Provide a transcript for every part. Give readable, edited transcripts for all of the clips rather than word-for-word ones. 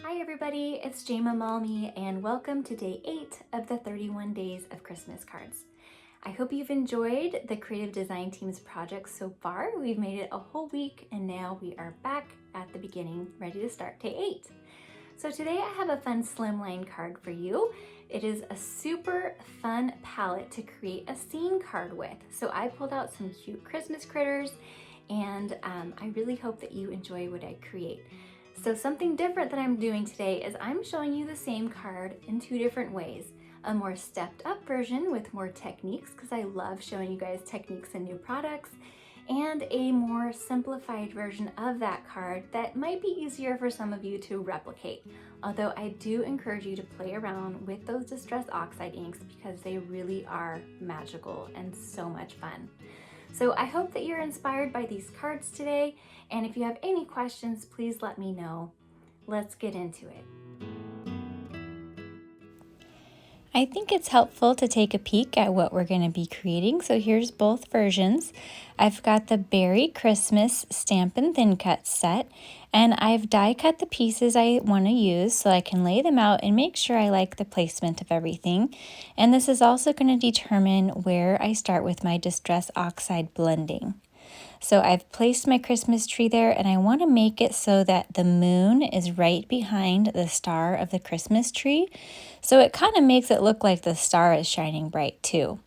Hi everybody, it's Jayma Malme and welcome to day 8 of the 31 days of Christmas cards. I hope you've enjoyed the creative design team's projects so far. We've made it a whole week and now we are back at the beginning, ready to start day 8. So today I have a fun slimline card for you. It is a super fun palette to create a scene card with. So I pulled out some cute Christmas critters and I really hope that you enjoy what I create. So something different that I'm doing today is I'm showing you the same card in 2 different ways. A more stepped up version with more techniques, because I love showing you guys techniques and new products, and a more simplified version of that card that might be easier for some of you to replicate. Although I do encourage you to play around with those Distress Oxide inks because they really are magical and so much fun. So I hope that you're inspired by these cards today, and if you have any questions, please let me know. Let's get into it. I think it's helpful to take a peek at what we're going to be creating. So here's both versions. I've got the Berry Christmas Stampin' Thin Cut set, and I've die cut the pieces I want to use so I can lay them out and make sure I like the placement of everything. And this is also going to determine where I start with my Distress Oxide blending. So I've placed my Christmas tree there, and I want to make it so that the moon is right behind the star of the Christmas tree. So it kind of makes it look like the star is shining bright too.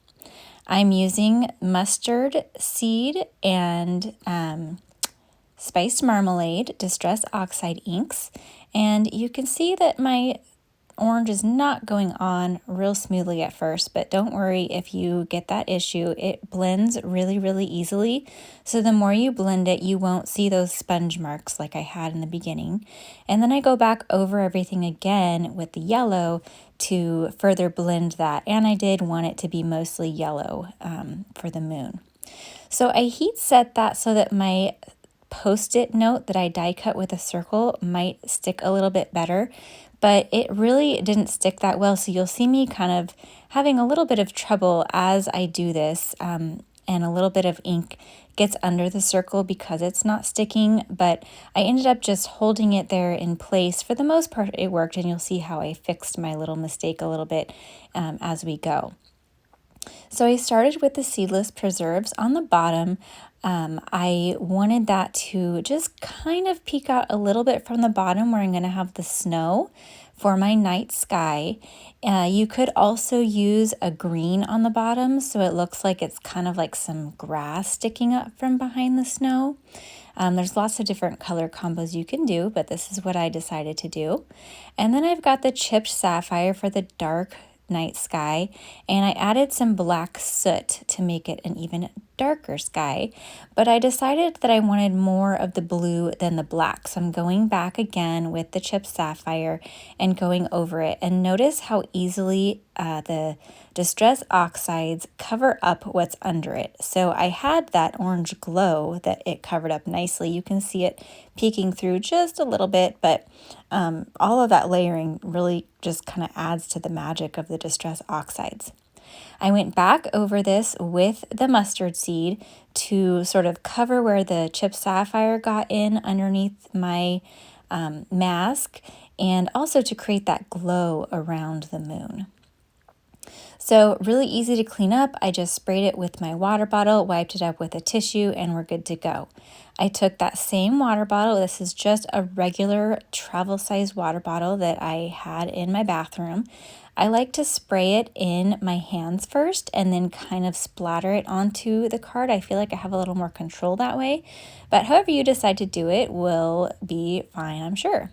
I'm using mustard seed and spiced marmalade Distress Oxide inks. And you can see that my orange is not going on real smoothly at first, but don't worry if you get that issue. It blends really easily. So the more you blend it, you won't see those sponge marks like I had in the beginning. And then I go back over everything again with the yellow to further blend that. And I did want it to be mostly yellow for the moon. So I heat set that so that my Post-it note that I die cut with a circle might stick a little bit better, but it really didn't stick that well. So you'll see me kind of having a little bit of trouble as I do this, and a little bit of ink gets under the circle because it's not sticking, but I ended up just holding it there in place. For the most part, it worked, and you'll see how I fixed my little mistake a little bit as we go. So I started with the seedless preserves on the bottom. I wanted that to just kind of peek out a little bit from the bottom where I'm going to have the snow for my night sky. You could also use a green on the bottom so it looks like it's kind of like some grass sticking up from behind the snow. There's lots of different color combos you can do, but this is what I decided to do. And then I've got the chipped sapphire for the dark night sky, and I added some black soot to make it an even darker sky, but I decided that I wanted more of the blue than the black, so I'm going back again with the chipped sapphire and going over it. And notice how easily the Distress Oxides cover up what's under it. So I had that orange glow that it covered up nicely. You can see it peeking through just a little bit, but all of that layering really just kind of adds to the magic of the Distress Oxides. I went back over this with the mustard seed to sort of cover where the chipped sapphire got in underneath my mask, and also to create that glow around the moon. So really easy to clean up. I just sprayed it with my water bottle, wiped it up with a tissue, and we're good to go. I took that same water bottle. This is just a regular travel size water bottle that I had in my bathroom. I like to spray it in my hands first and then kind of splatter it onto the card. I feel like I have a little more control that way, but however you decide to do it will be fine, I'm sure.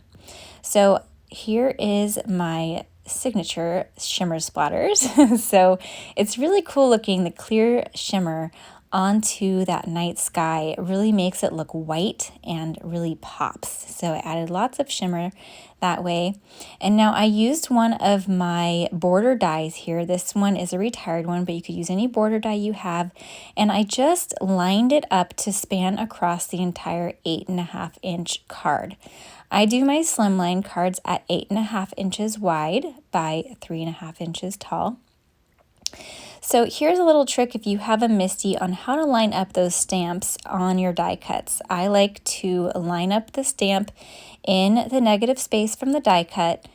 So here is my signature shimmer splatters. So it's really cool looking. The clear shimmer onto that night sky really makes it look white and really pops. So I added lots of shimmer that way. And now I used one of my border dies here. This one is a retired one, but you could use any border die you have. And I just lined it up to span across the entire 8.5 inch card. I do my slimline cards at 8.5 inches wide by 3.5 inches tall. So here's a little trick if you have a Misty on how to line up those stamps on your die cuts. I like to line up the stamp in the negative space from the die cut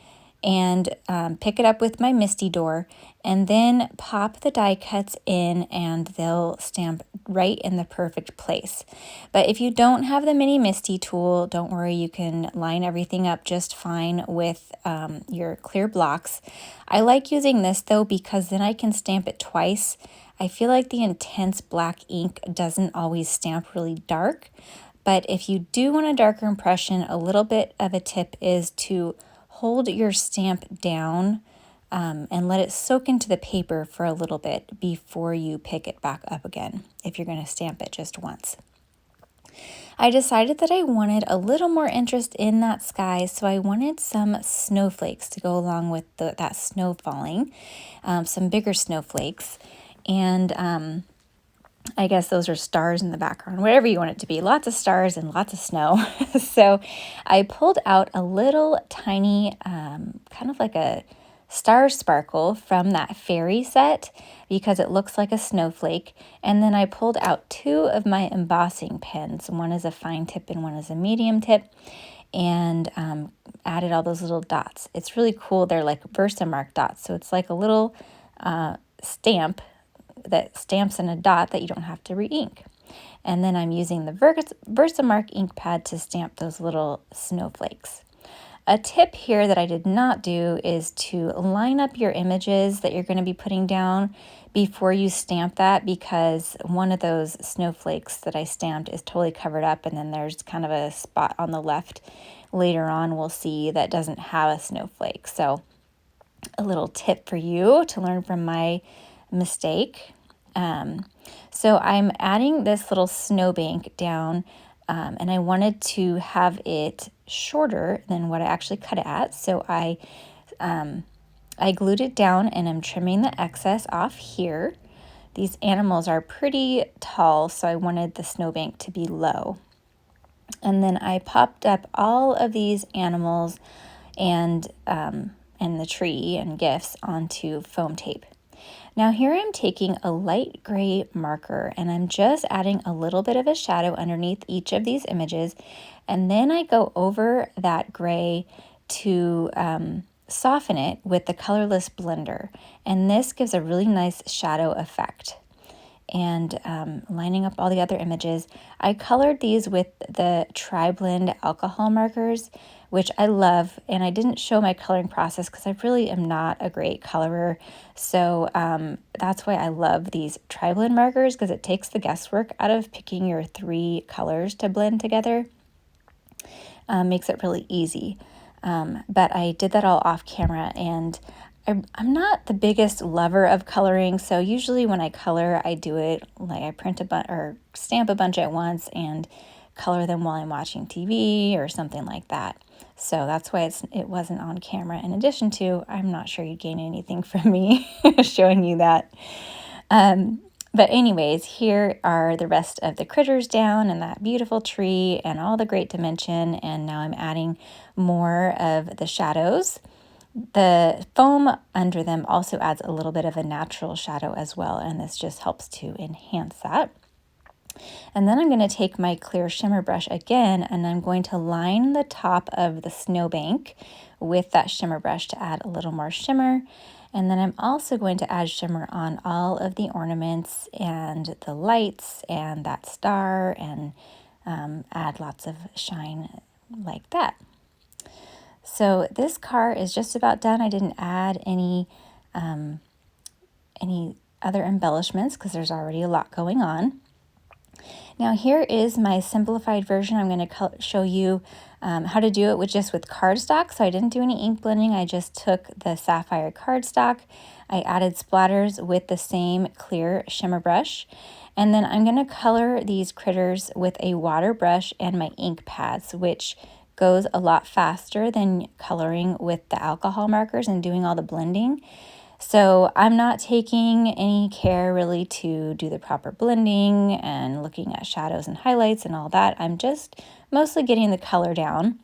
and pick it up with my Misty door, and then pop the die cuts in and they'll stamp right in the perfect place. But if you don't have the mini Misty tool, don't worry, you can line everything up just fine with your clear blocks. I like using this though because then I can stamp it twice. I feel like the intense black ink doesn't always stamp really dark, but if you do want a darker impression, a little bit of a tip is to hold your stamp down and let it soak into the paper for a little bit before you pick it back up again, if you're going to stamp it just once. I decided that I wanted a little more interest in that sky, so I wanted some snowflakes to go along with that snow falling, some bigger snowflakes, and I guess those are stars in the background, whatever you want it to be, lots of stars and lots of snow. So I pulled out a little tiny, kind of like a star sparkle from that fairy set because it looks like a snowflake. And then I pulled out 2 of my embossing pens. One is a fine tip and one is a medium tip, and added all those little dots. It's really cool. They're like Versamark dots. So it's like a little stamp that stamps in a dot that you don't have to re-ink. And then I'm using the Versamark ink pad to stamp those little snowflakes. A tip here that I did not do is to line up your images that you're going to be putting down before you stamp that, because one of those snowflakes that I stamped is totally covered up, and then there's kind of a spot on the left later on we'll see that doesn't have a snowflake. So a little tip for you to learn from my mistake. So I'm adding this little snowbank down, and I wanted to have it shorter than what I actually cut it at. So I glued it down and I'm trimming the excess off here. These animals are pretty tall, so I wanted the snowbank to be low. And then I popped up all of these animals and the tree and gifts onto foam tape. Now here I'm taking a light gray marker and I'm just adding a little bit of a shadow underneath each of these images, and then I go over that gray to soften it with the colorless blender, and this gives a really nice shadow effect. And lining up all the other images, I colored these with the Tri-Blend alcohol markers, which I love, and I didn't show my coloring process because I really am not a great colorer. So that's why I love these Tri-Blend markers, because it takes the guesswork out of picking your 3 colors to blend together. Makes it really easy. But I did that all off camera, and I'm not the biggest lover of coloring, so usually when I color, I do it like I print or stamp a bunch at once and color them while I'm watching TV or something like that. So that's why it wasn't on camera. In addition to, I'm not sure you'd gain anything from me showing you that. But anyways, here are the rest of the critters down and that beautiful tree and all the great dimension. And now I'm adding more of the shadows. The foam under them also adds a little bit of a natural shadow as well, and this just helps to enhance that. And then I'm going to take my clear shimmer brush again, and I'm going to line the top of the snowbank with that shimmer brush to add a little more shimmer. And then I'm also going to add shimmer on all of the ornaments and the lights and that star, and add lots of shine like that. So this car is just about done. I didn't add any other embellishments because there's already a lot going on. Now here is my simplified version. I'm going to show you how to do it with cardstock. So I didn't do any ink blending. I just took the sapphire cardstock. I added splatters with the same clear shimmer brush. And then I'm going to color these critters with a water brush and my ink pads, which goes a lot faster than coloring with the alcohol markers and doing all the blending. So I'm not taking any care really to do the proper blending and looking at shadows and highlights and all that. I'm just mostly getting the color down.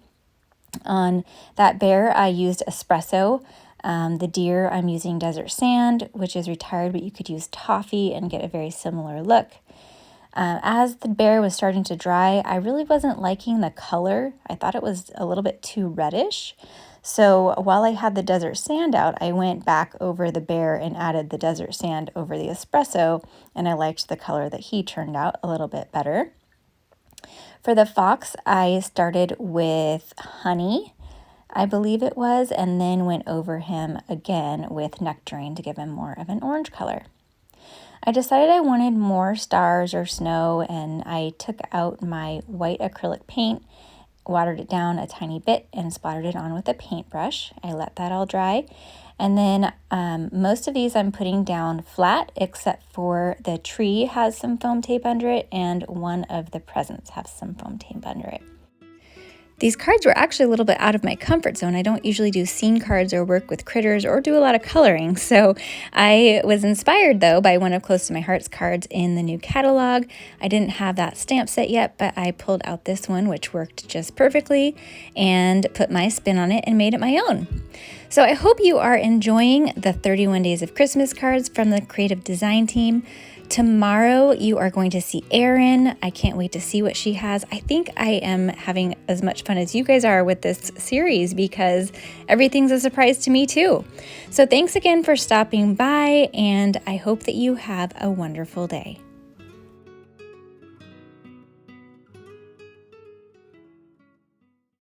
On that bear, I used espresso The deer, I'm using desert sand, which is retired, but you could use toffee and get a very similar look. As the bear was starting to dry, I really wasn't liking the color. I thought it was a little bit too reddish. So while I had the desert sand out, I went back over the bear and added the desert sand over the espresso, and I liked the color that he turned out a little bit better. For the fox, I started with honey, I believe it was, and then went over him again with nectarine to give him more of an orange color. I decided I wanted more stars or snow, and I took out my white acrylic paint, watered it down a tiny bit, and splattered it on with a paintbrush. I let that all dry. And then most of these I'm putting down flat, except for the tree has some foam tape under it, and one of the presents have some foam tape under it. These cards were actually a little bit out of my comfort zone. I don't usually do scene cards or work with critters or do a lot of coloring. So I was inspired though by one of Close to My Heart's cards in the new catalog. I didn't have that stamp set yet, but I pulled out this one, which worked just perfectly, and put my spin on it and made it my own. So I hope you are enjoying the 31 Days of Christmas cards from the Creative Design team. Tomorrow you are going to see ERIN. I can't wait to see what she has. I think I am having as much fun as you guys are with this series because everything's a surprise to me too. So thanks again for stopping by, and I hope that you have a wonderful day.